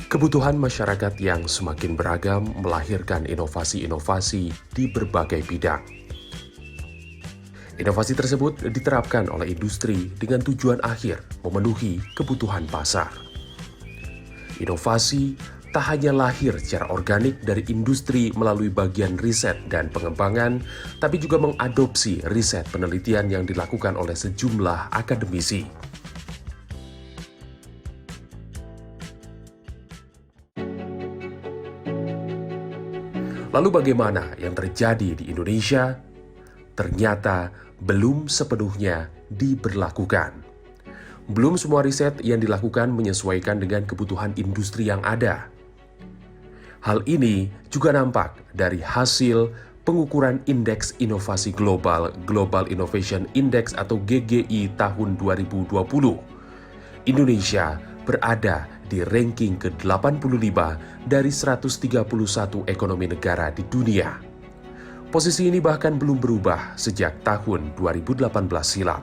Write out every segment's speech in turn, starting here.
Kebutuhan masyarakat yang semakin beragam melahirkan inovasi-inovasi di berbagai bidang. Inovasi tersebut diterapkan oleh industri dengan tujuan akhir memenuhi kebutuhan pasar. Inovasi tak hanya lahir secara organik dari industri melalui bagian riset dan pengembangan, tapi juga mengadopsi riset penelitian yang dilakukan oleh sejumlah akademisi. Lalu bagaimana yang terjadi di Indonesia? Ternyata belum sepenuhnya diberlakukan. Belum semua riset yang dilakukan menyesuaikan dengan kebutuhan industri yang ada. Hal ini juga nampak dari hasil pengukuran Indeks Inovasi Global Global Innovation Index atau GGI tahun 2020. Indonesia berada di ranking ke-85 dari 131 ekonomi negara di dunia. Posisi ini bahkan belum berubah sejak tahun 2018 silam.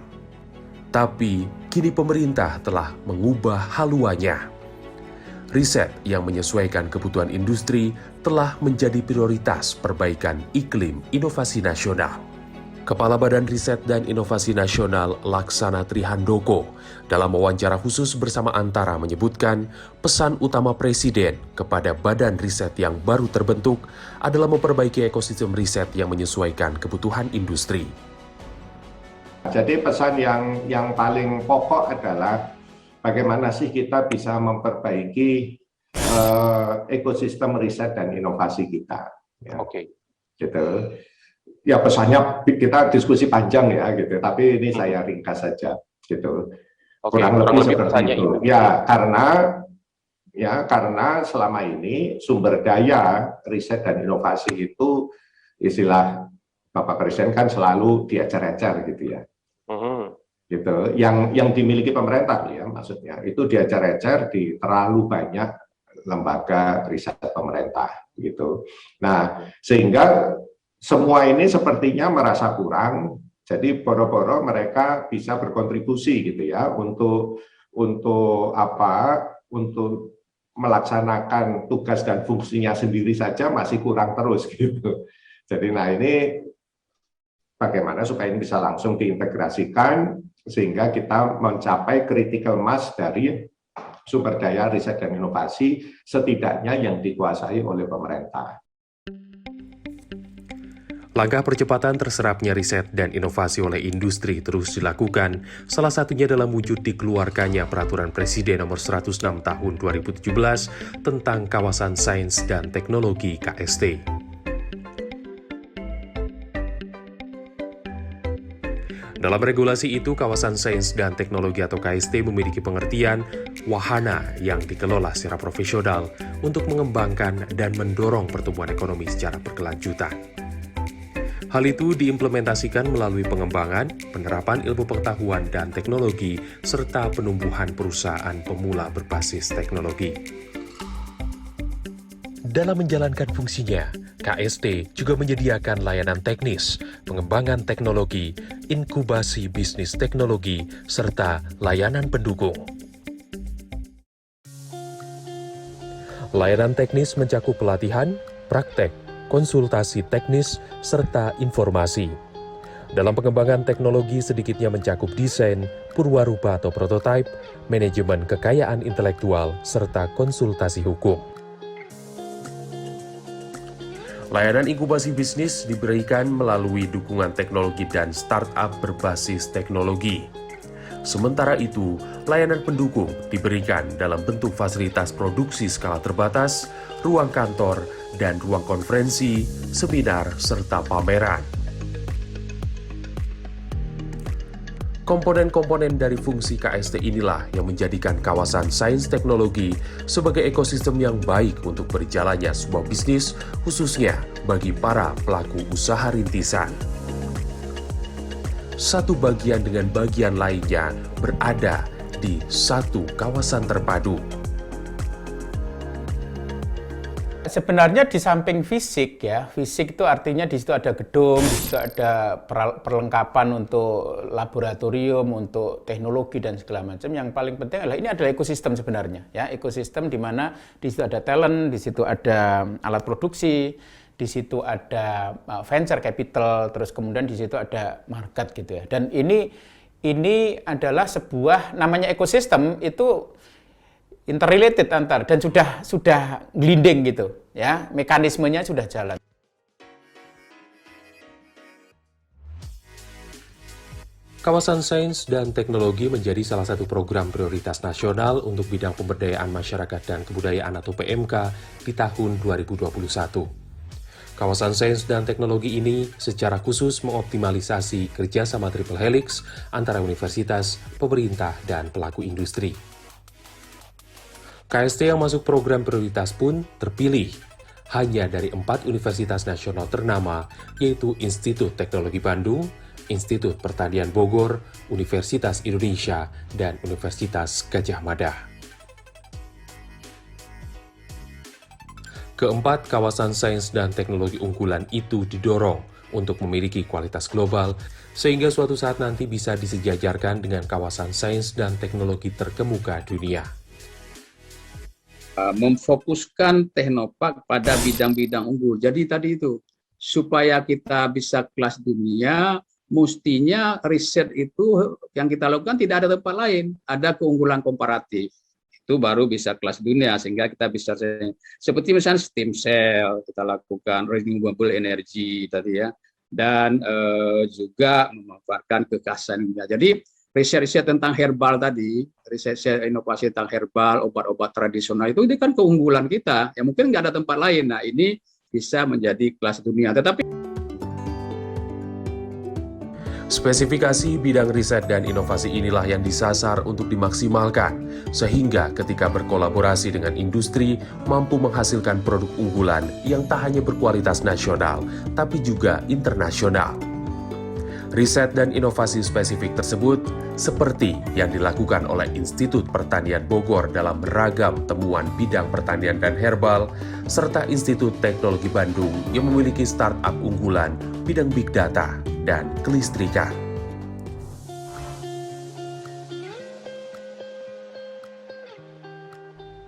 Tapi kini pemerintah telah mengubah haluannya. Riset yang menyesuaikan kebutuhan industri telah menjadi prioritas perbaikan iklim inovasi nasional. Kepala Badan Riset dan Inovasi Nasional Laksana Trihandoko dalam wawancara khusus bersama Antara menyebutkan pesan utama Presiden kepada Badan Riset yang baru terbentuk adalah memperbaiki ekosistem riset yang menyesuaikan kebutuhan industri. Jadi pesan yang paling pokok adalah bagaimana sih kita bisa memperbaiki ekosistem riset dan inovasi kita. Ya. Oke. Gitu. Ya pesannya kita diskusi panjang ya gitu, tapi ini saya ringkas saja gitu. Kurang lebih seperti itu. Ya karena selama ini sumber daya riset dan inovasi itu istilah Bapak Presiden kan selalu diajar-ajar gitu ya. Gitu. Yang dimiliki pemerintah ya maksudnya itu diajar-ajar di terlalu banyak lembaga riset pemerintah gitu. Nah, sehingga semua ini sepertinya merasa kurang, jadi boro-boro mereka bisa berkontribusi gitu ya untuk melaksanakan tugas dan fungsinya sendiri saja masih kurang terus gitu. Jadi nah ini bagaimana supaya ini bisa langsung diintegrasikan sehingga kita mencapai critical mass dari sumber daya riset dan inovasi setidaknya yang dikuasai oleh pemerintah. Langkah percepatan terserapnya riset dan inovasi oleh industri terus dilakukan, salah satunya dalam wujud dikeluarkannya Peraturan Presiden Nomor 106 Tahun 2017 tentang Kawasan Sains dan Teknologi KST. Dalam regulasi itu, Kawasan Sains dan Teknologi atau KST memiliki pengertian wahana yang dikelola secara profesional untuk mengembangkan dan mendorong pertumbuhan ekonomi secara berkelanjutan. Hal itu diimplementasikan melalui pengembangan, penerapan ilmu pengetahuan dan teknologi, serta penumbuhan perusahaan pemula berbasis teknologi. Dalam menjalankan fungsinya, KST juga menyediakan layanan teknis, pengembangan teknologi, inkubasi bisnis teknologi, serta layanan pendukung. Layanan teknis mencakup pelatihan, praktek, konsultasi teknis, serta informasi. Dalam pengembangan teknologi sedikitnya mencakup desain, purwarupa atau prototipe, manajemen kekayaan intelektual, serta konsultasi hukum. Layanan inkubasi bisnis diberikan melalui dukungan teknologi dan startup berbasis teknologi. Sementara itu, layanan pendukung diberikan dalam bentuk fasilitas produksi skala terbatas, ruang kantor, dan ruang konferensi, seminar, serta pameran. Komponen-komponen dari fungsi KST inilah yang menjadikan kawasan sains teknologi sebagai ekosistem yang baik untuk berjalannya sebuah bisnis, khususnya bagi para pelaku usaha rintisan. Satu bagian dengan bagian lainnya berada di satu kawasan terpadu. Sebenarnya di samping fisik ya, fisik itu artinya di situ ada gedung, di situ ada perlengkapan untuk laboratorium, untuk teknologi dan segala macam. Yang paling penting adalah ini adalah ekosistem sebenarnya ya, ekosistem di mana di situ ada talent, di situ ada alat produksi, di situ ada venture capital, terus kemudian di situ ada market gitu ya. Dan ini adalah sebuah namanya ekosistem itu interrelated antar dan sudah glinding gitu ya, mekanismenya sudah jalan. Kawasan Sains dan Teknologi menjadi salah satu program prioritas nasional untuk bidang pemberdayaan masyarakat dan kebudayaan atau PMK di tahun 2021. Kawasan Sains dan Teknologi ini secara khusus mengoptimalisasi kerjasama triple helix antara universitas, pemerintah, dan pelaku industri. KST yang masuk program prioritas pun terpilih hanya dari 4 universitas nasional ternama, yaitu Institut Teknologi Bandung, Institut Pertanian Bogor, Universitas Indonesia, dan Universitas Gadjah Mada. Keempat kawasan sains dan teknologi unggulan itu didorong untuk memiliki kualitas global, sehingga suatu saat nanti bisa disejajarkan dengan kawasan sains dan teknologi terkemuka dunia. Memfokuskan Teknopark pada bidang-bidang unggul. Jadi tadi itu, supaya kita bisa kelas dunia, mestinya riset itu yang kita lakukan tidak ada tempat lain, ada keunggulan komparatif. Itu baru bisa kelas dunia, sehingga kita bisa, seperti misalnya stem cell, kita lakukan renewable energy tadi ya, dan juga memanfaatkan kekasan. Jadi riset-riset tentang herbal tadi, riset inovasi tentang herbal, obat-obat tradisional itu kan keunggulan kita, yang mungkin nggak ada tempat lain. Nah ini bisa menjadi kelas dunia. Tetapi spesifikasi bidang riset dan inovasi inilah yang disasar untuk dimaksimalkan, sehingga ketika berkolaborasi dengan industri mampu menghasilkan produk unggulan yang tak hanya berkualitas nasional, tapi juga internasional. Riset dan inovasi spesifik tersebut seperti yang dilakukan oleh Institut Pertanian Bogor dalam beragam temuan bidang pertanian dan herbal, serta Institut Teknologi Bandung yang memiliki startup unggulan bidang big data dan kelistrikan.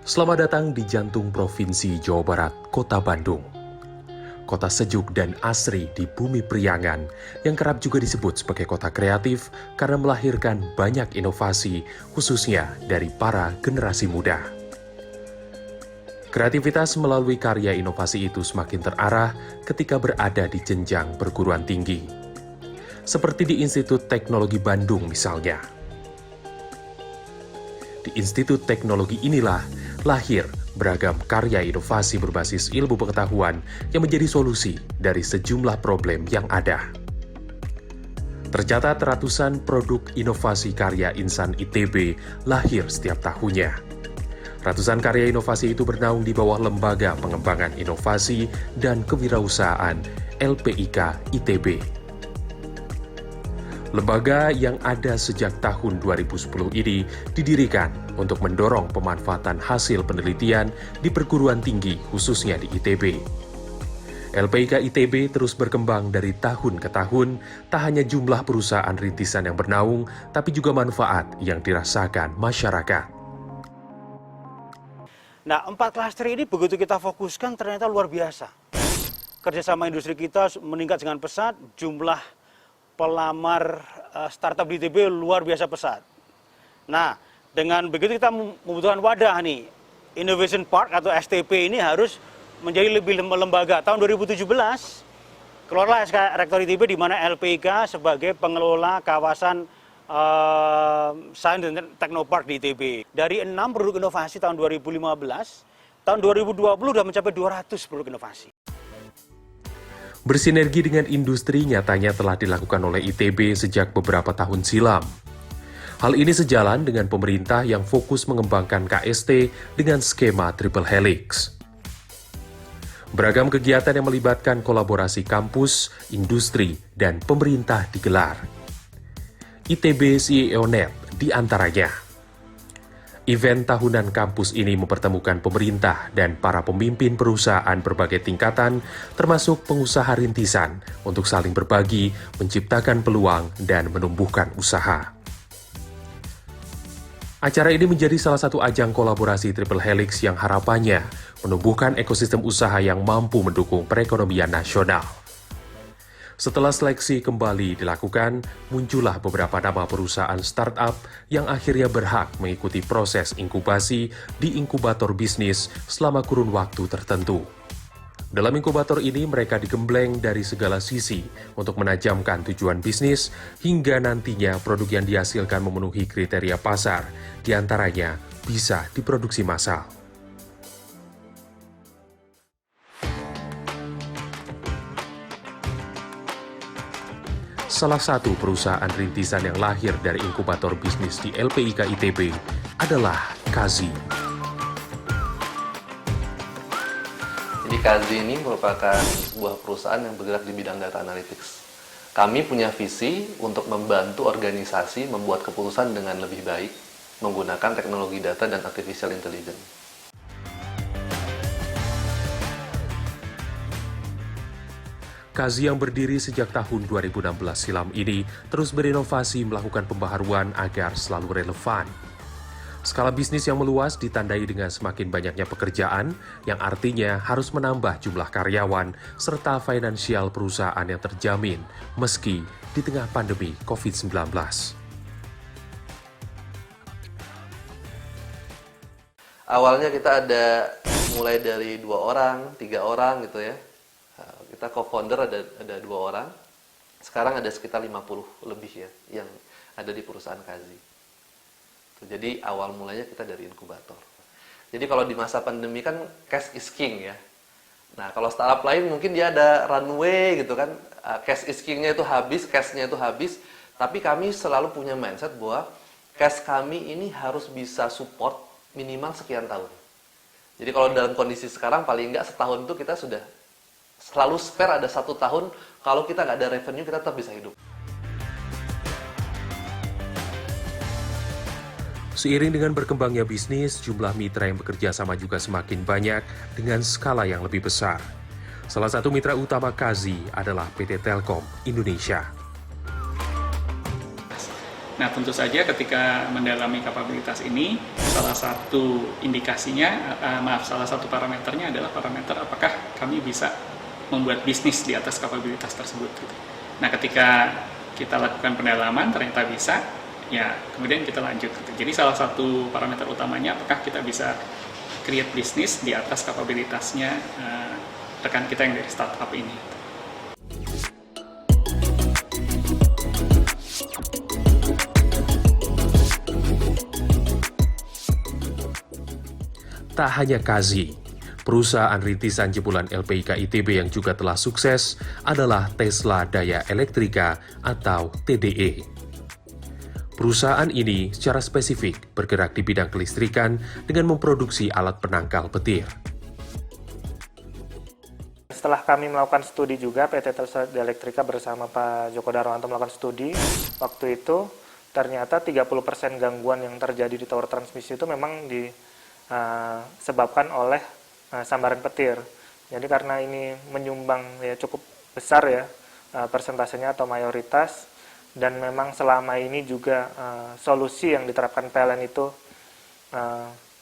Selamat datang di jantung Provinsi Jawa Barat, Kota Bandung. Kota sejuk dan asri di bumi Priangan yang kerap juga disebut sebagai kota kreatif karena melahirkan banyak inovasi khususnya dari para generasi muda. Kreativitas melalui karya inovasi itu semakin terarah ketika berada di jenjang perguruan tinggi. Seperti di Institut Teknologi Bandung misalnya. Di Institut Teknologi inilah lahir beragam karya inovasi berbasis ilmu pengetahuan yang menjadi solusi dari sejumlah problem yang ada. Tercatat ratusan produk inovasi karya insan ITB lahir setiap tahunnya. Ratusan karya inovasi itu bernaung di bawah Lembaga Pengembangan Inovasi dan Kewirausahaan LPIK ITB. Lembaga yang ada sejak tahun 2010 ini didirikan untuk mendorong pemanfaatan hasil penelitian di perguruan tinggi khususnya di ITB. LPIK ITB terus berkembang dari tahun ke tahun, tak hanya jumlah perusahaan rintisan yang bernaung, tapi juga manfaat yang dirasakan masyarakat. Nah, 4 klaster ini begitu kita fokuskan ternyata luar biasa. Kerjasama industri kita meningkat dengan pesat, jumlah pelamar startup di ITB luar biasa pesat. Nah, dengan begitu kita membutuhkan wadah nih, Innovation Park atau STP ini harus menjadi lebih lembaga. Tahun 2017, keluarlah SK Rektor ITB di mana LPIK sebagai pengelola kawasan Sains dan Teknopark di ITB. Dari 6 produk inovasi tahun 2015, tahun 2020 sudah mencapai 200 produk inovasi. Bersinergi dengan industri nyatanya telah dilakukan oleh ITB sejak beberapa tahun silam. Hal ini sejalan dengan pemerintah yang fokus mengembangkan KST dengan skema triple helix. Beragam kegiatan yang melibatkan kolaborasi kampus, industri, dan pemerintah digelar. ITB CEO Net di antaranya. Event tahunan kampus ini mempertemukan pemerintah dan para pemimpin perusahaan berbagai tingkatan, termasuk pengusaha rintisan, untuk saling berbagi, menciptakan peluang, dan menumbuhkan usaha. Acara ini menjadi salah satu ajang kolaborasi Triple Helix yang harapannya menumbuhkan ekosistem usaha yang mampu mendukung perekonomian nasional. Setelah seleksi kembali dilakukan, muncullah beberapa nama perusahaan startup yang akhirnya berhak mengikuti proses inkubasi di inkubator bisnis selama kurun waktu tertentu. Dalam inkubator ini, mereka digembleng dari segala sisi untuk menajamkan tujuan bisnis hingga nantinya produk yang dihasilkan memenuhi kriteria pasar, diantaranya bisa diproduksi massal. Salah satu perusahaan rintisan yang lahir dari inkubator bisnis di LPIK ITB adalah Kazi. Jadi Kazi ini merupakan sebuah perusahaan yang bergerak di bidang data analytics. Kami punya visi untuk membantu organisasi membuat keputusan dengan lebih baik menggunakan teknologi data dan artificial intelligence. Kazi yang berdiri sejak tahun 2016 silam ini terus berinovasi melakukan pembaharuan agar selalu relevan. Skala bisnis yang meluas ditandai dengan semakin banyaknya pekerjaan, yang artinya harus menambah jumlah karyawan serta finansial perusahaan yang terjamin meski di tengah pandemi COVID-19. Awalnya kita ada mulai dari 2 orang, 3 orang gitu ya. Kita co-founder ada 2 orang. Sekarang ada sekitar 50 lebih ya yang ada di perusahaan Kazi. Jadi awal mulanya kita dari inkubator. Jadi kalau di masa pandemi kan cash is king ya. Nah kalau startup lain mungkin dia ada runway gitu kan, cash is king-nya itu habis, cash-nya itu habis. Tapi kami selalu punya mindset bahwa cash kami ini harus bisa support minimal sekian tahun. Jadi kalau dalam kondisi sekarang paling nggak setahun itu kita sudah selalu spare ada 1 tahun, kalau kita nggak ada revenue kita tetap bisa hidup. Seiring dengan berkembangnya bisnis, jumlah mitra yang bekerja sama juga semakin banyak dengan skala yang lebih besar. Salah satu mitra utama Kazi adalah PT Telkom Indonesia. Nah, tentu saja ketika mendalami kapabilitas ini, salah satu indikasinya, salah satu parameternya adalah parameter apakah kami bisa membuat bisnis di atas kapabilitas tersebut. Nah, ketika kita lakukan pendalaman ternyata bisa, ya kemudian kita lanjut. Jadi salah satu parameter utamanya apakah kita bisa create bisnis di atas kapabilitasnya rekan kita yang dari startup ini. Tak hanya Kazi, perusahaan rintisan jebolan LPIK ITB yang juga telah sukses adalah Tesla Daya Elektrika atau TDE. Perusahaan ini secara spesifik bergerak di bidang kelistrikan dengan memproduksi alat penangkal petir. Setelah kami melakukan studi juga, PT Tesla Daya Elektrika bersama Pak Joko Darwanto melakukan studi, waktu itu ternyata 30% gangguan yang terjadi di tower transmisi itu memang disebabkan oleh sambaran petir. Jadi karena ini menyumbang ya cukup besar ya persentasenya atau mayoritas, dan memang selama ini juga solusi yang diterapkan PLN itu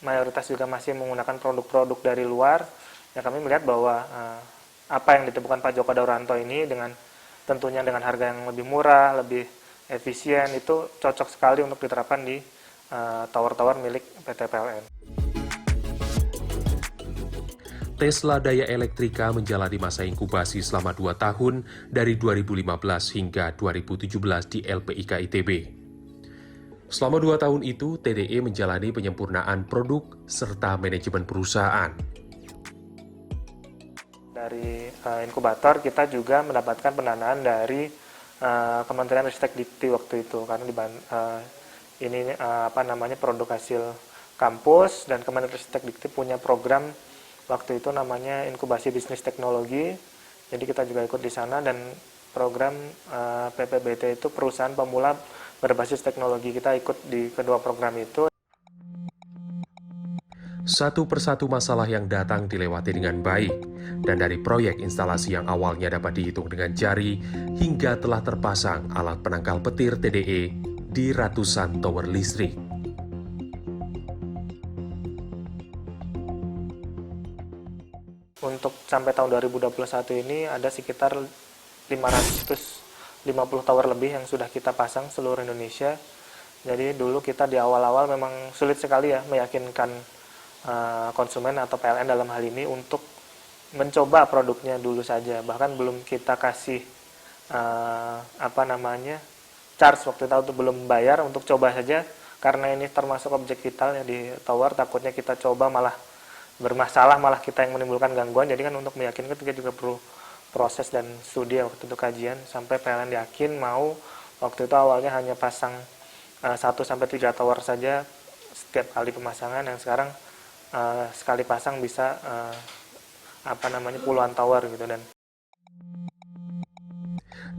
mayoritas juga masih menggunakan produk-produk dari luar. Ya kami melihat bahwa apa yang ditemukan Pak Joko Darwanto ini dengan tentunya dengan harga yang lebih murah, lebih efisien, itu cocok sekali untuk diterapkan di tower-tower milik PT PLN. Tesla Daya Elektrika menjalani masa inkubasi selama 2 tahun dari 2015 hingga 2017 di LPIK ITB. Selama 2 tahun itu, TDE menjalani penyempurnaan produk serta manajemen perusahaan. Dari inkubator kita juga mendapatkan pendanaan dari Kementerian Ristekdikti waktu itu, karena ini produk hasil kampus, dan Kementerian Ristekdikti punya program waktu itu namanya inkubasi bisnis teknologi. Jadi kita juga ikut di sana, dan program PPBT itu perusahaan pemula berbasis teknologi, kita ikut di kedua program itu. Satu persatu masalah yang datang dilewati dengan baik, dan dari proyek instalasi yang awalnya dapat dihitung dengan jari, hingga telah terpasang alat penangkal petir TDE di ratusan tower listrik. Untuk sampai tahun 2021 ini ada sekitar 550 tower lebih yang sudah kita pasang seluruh Indonesia. Jadi dulu kita di awal-awal memang sulit sekali ya meyakinkan konsumen atau PLN dalam hal ini untuk mencoba produknya dulu saja. Bahkan belum kita kasih charge waktu itu, belum bayar, untuk coba saja. Karena ini termasuk objek vital ya di tower, takutnya kita coba malah bermasalah, malah kita yang menimbulkan gangguan. Jadi kan untuk meyakinkan kita juga perlu proses dan studi waktu itu, kajian, sampai PLN yakin mau. Waktu itu awalnya hanya pasang 1-3 tower saja setiap kali pemasangan, yang sekarang sekali pasang bisa puluhan tower gitu.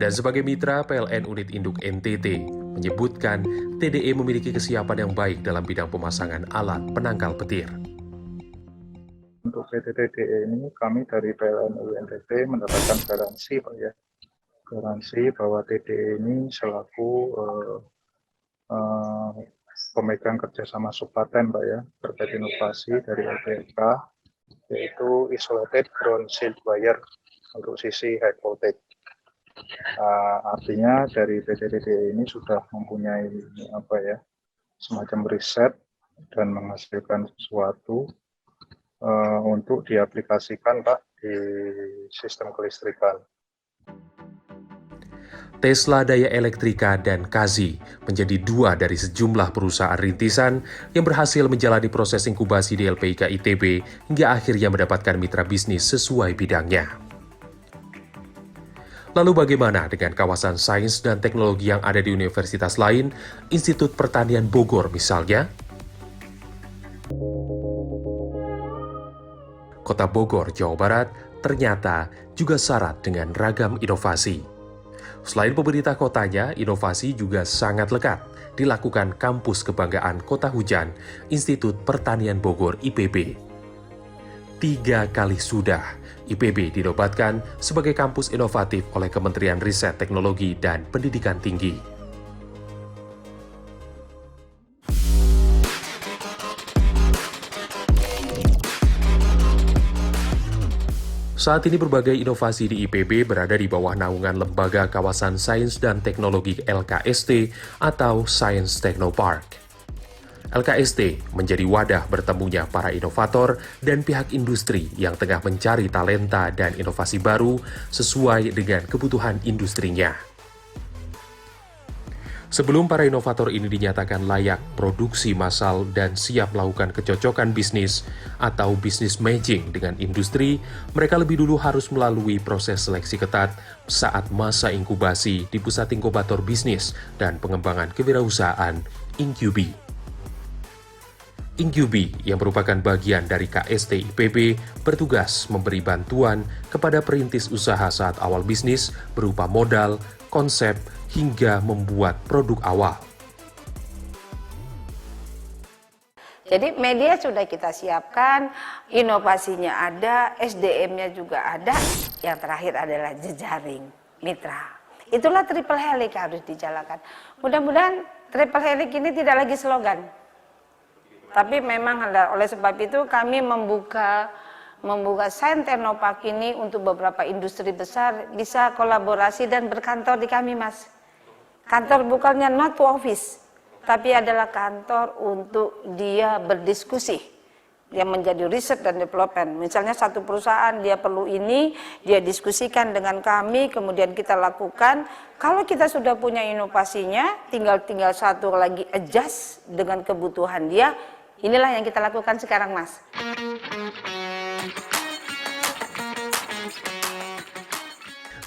Dan sebagai mitra, PLN Unit Induk NTT menyebutkan TDE memiliki kesiapan yang baik dalam bidang pemasangan alat penangkal petir. Untuk PT TDE ini kami dari PLN UNTT mendapatkan garansi Pak ya. Garansi bahwa TDE ini selaku pemegang kerjasama subpaten Pak ya, terkait inovasi dari LPK, yaitu Isolated Ground Shield Wire untuk sisi high voltage. Artinya dari PT TDE ini sudah mempunyai semacam riset dan menghasilkan sesuatu untuk diaplikasikan Pak di sistem kelistrikan. Tesla Daya Elektrika dan Kazi menjadi dua dari sejumlah perusahaan rintisan yang berhasil menjalani proses inkubasi di LPIK ITB hingga akhirnya mendapatkan mitra bisnis sesuai bidangnya. Lalu bagaimana dengan kawasan sains dan teknologi yang ada di universitas lain, Institut Pertanian Bogor misalnya? Kota Bogor, Jawa Barat, ternyata juga syarat dengan ragam inovasi. Selain pemerintah kotanya, inovasi juga sangat lekat dilakukan kampus kebanggaan Kota Hujan, Institut Pertanian Bogor IPB. 3 kali sudah, IPB dinobatkan sebagai kampus inovatif oleh Kementerian Riset Teknologi dan Pendidikan Tinggi. Saat ini berbagai inovasi di IPB berada di bawah naungan Lembaga Kawasan Sains dan Teknologi LKST atau Science Technopark. LKST menjadi wadah bertemunya para inovator dan pihak industri yang tengah mencari talenta dan inovasi baru sesuai dengan kebutuhan industrinya. Sebelum para inovator ini dinyatakan layak produksi massal dan siap melakukan kecocokan bisnis atau business matching dengan industri, mereka lebih dulu harus melalui proses seleksi ketat saat masa inkubasi di Pusat Inkubator Bisnis dan Pengembangan Kewirausahaan Incubi. Incubi yang merupakan bagian dari KST IPB bertugas memberi bantuan kepada perintis usaha saat awal bisnis berupa modal, konsep, hingga membuat produk awal. Jadi media sudah kita siapkan, inovasinya ada, SDM-nya juga ada, yang terakhir adalah jejaring mitra. Itulah triple helix harus dijalankan. Mudah-mudahan triple helix ini tidak lagi slogan. Tapi memang oleh sebab itu kami membuka Science Technopark ini untuk beberapa industri besar bisa kolaborasi dan berkantor di kami, Mas. Kantor bukannya not to office, tapi adalah kantor untuk dia berdiskusi. Dia menjadi riset dan development. Misalnya satu perusahaan dia perlu ini, dia diskusikan dengan kami, kemudian kita lakukan. Kalau kita sudah punya inovasinya, tinggal satu lagi adjust dengan kebutuhan dia. Inilah yang kita lakukan sekarang, Mas.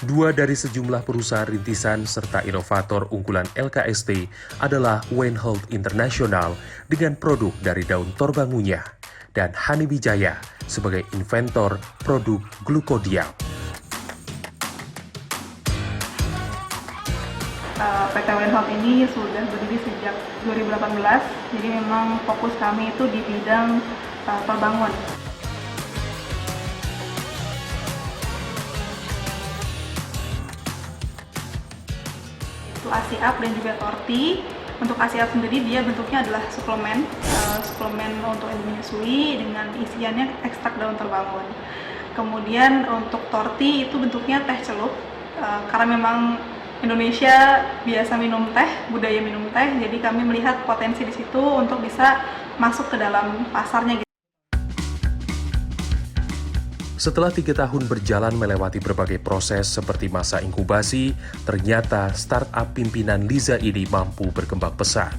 Dua dari sejumlah perusahaan rintisan serta inovator unggulan LKST adalah Weinhold International dengan produk dari daun torbangunya dan Haniwijaya sebagai inventor produk glukodiam. PT Weinhold ini sudah berdiri sejak 2018, jadi memang fokus kami itu di bidang terbangun. Itu ASI Up dan juga Torti. Untuk ASI Up sendiri dia bentuknya adalah suplemen untuk menyusui dengan isiannya ekstrak daun terbangun. Kemudian untuk Torti itu bentuknya teh celup, karena memang Indonesia biasa minum teh, budaya minum teh, jadi kami melihat potensi di situ untuk bisa masuk ke dalam pasarnya. Setelah 3 tahun berjalan melewati berbagai proses seperti masa inkubasi, ternyata startup pimpinan Liza ini mampu berkembang pesat.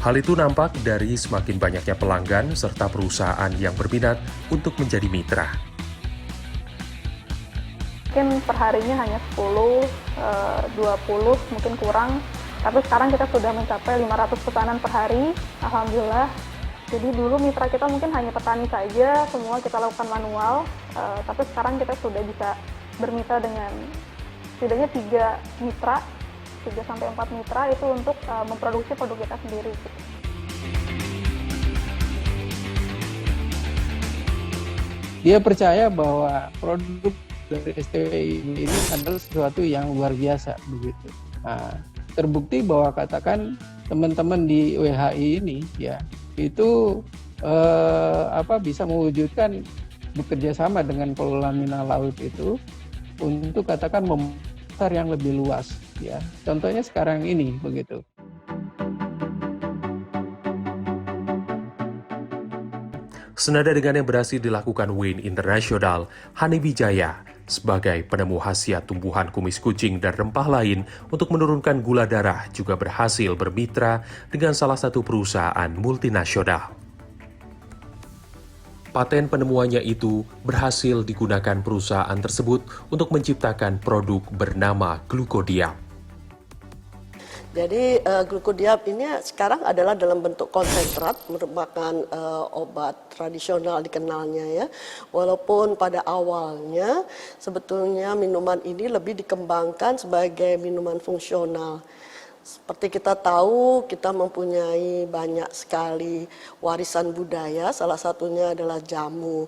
Hal itu nampak dari semakin banyaknya pelanggan serta perusahaan yang berminat untuk menjadi mitra. Mungkin perharinya hanya 10, 20, mungkin kurang. Tapi sekarang kita sudah mencapai 500 pesanan per hari, alhamdulillah. Jadi dulu mitra kita mungkin hanya petani saja, semua kita lakukan manual. Tapi sekarang kita sudah bisa bermitra dengan setidaknya 3 mitra, 3-4 mitra itu untuk memproduksi produk kita sendiri. Dia percaya bahwa produk dari STWI ini adalah sesuatu yang luar biasa begitu. Nah, terbukti bahwa katakan teman-teman di WHI ini ya itu bisa mewujudkan bekerja sama dengan pengelola minat laut itu untuk katakan pasar yang lebih luas ya. Contohnya sekarang ini begitu. Senada dengan yang berhasil dilakukan Wayne International, Hani Wijaya sebagai penemu khasiat tumbuhan kumis kucing dan rempah lain untuk menurunkan gula darah juga berhasil bermitra dengan salah satu perusahaan multinasional. Paten penemuannya itu berhasil digunakan perusahaan tersebut untuk menciptakan produk bernama Glucodiab. Jadi glukodiab ini sekarang adalah dalam bentuk konsentrat, merupakan obat tradisional dikenalnya ya. Walaupun pada awalnya sebetulnya minuman ini lebih dikembangkan sebagai minuman fungsional. Seperti kita tahu, kita mempunyai banyak sekali warisan budaya, salah satunya adalah jamu.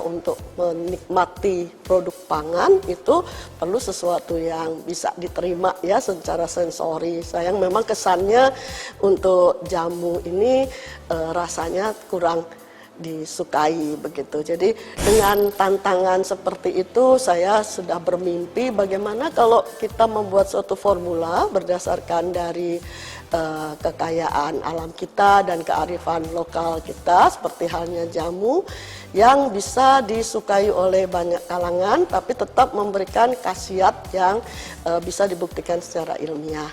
Untuk menikmati produk pangan itu perlu sesuatu yang bisa diterima ya secara sensori. Sayang memang kesannya untuk jamu ini rasanya kurang disukai begitu. Jadi dengan tantangan seperti itu saya sudah bermimpi bagaimana kalau kita membuat suatu formula berdasarkan dari kekayaan alam kita dan kearifan lokal kita seperti halnya jamu yang bisa disukai oleh banyak kalangan tapi tetap memberikan khasiat yang bisa dibuktikan secara ilmiah.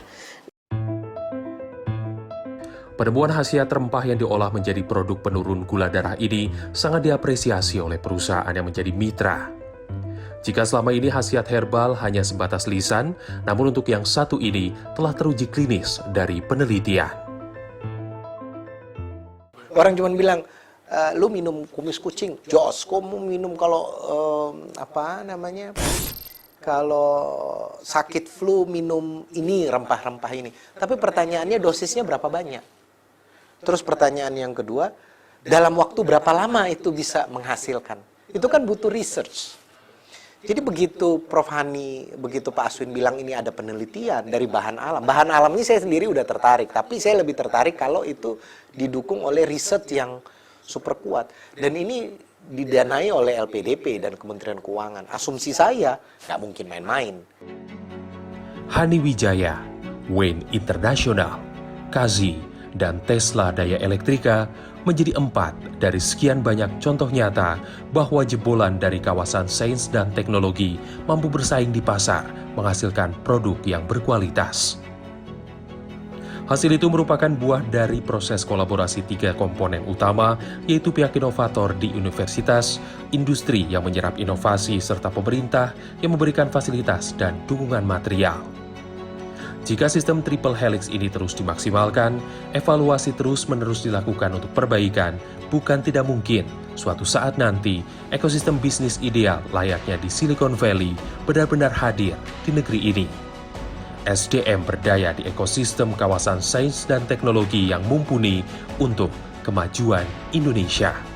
Penemuan khasiat rempah yang diolah menjadi produk penurun gula darah ini sangat diapresiasi oleh perusahaan yang menjadi mitra. Jika selama ini khasiat herbal hanya sebatas lisan, namun untuk yang satu ini telah teruji klinis dari penelitian. Orang cuma bilang, lu minum kumis kucing, jos, kamu minum kalau kalau sakit flu minum ini rempah-rempah ini. Tapi pertanyaannya dosisnya berapa banyak? Terus pertanyaan yang kedua, dalam waktu berapa lama itu bisa menghasilkan? Itu kan butuh research. Jadi begitu Prof. Hani, begitu Pak Aswin bilang ini ada penelitian dari bahan alam. Bahan alam ini saya sendiri udah tertarik, tapi saya lebih tertarik kalau itu didukung oleh riset yang super kuat. Dan ini didanai oleh LPDP dan Kementerian Keuangan. Asumsi saya nggak mungkin main-main. Hani Wijaya, Wayne International, Kazi, dan Tesla Daya Elektrika menjadi 4 dari sekian banyak contoh nyata bahwa jebolan dari kawasan sains dan teknologi mampu bersaing di pasar, menghasilkan produk yang berkualitas. Hasil itu merupakan buah dari proses kolaborasi 3 komponen utama, yaitu pihak inovator di universitas, industri yang menyerap inovasi, serta pemerintah yang memberikan fasilitas dan dukungan material. Jika sistem triple helix ini terus dimaksimalkan, evaluasi terus-menerus dilakukan untuk perbaikan, bukan tidak mungkin suatu saat nanti ekosistem bisnis ideal layaknya di Silicon Valley benar-benar hadir di negeri ini. SDM berdaya di ekosistem kawasan sains dan teknologi yang mumpuni untuk kemajuan Indonesia.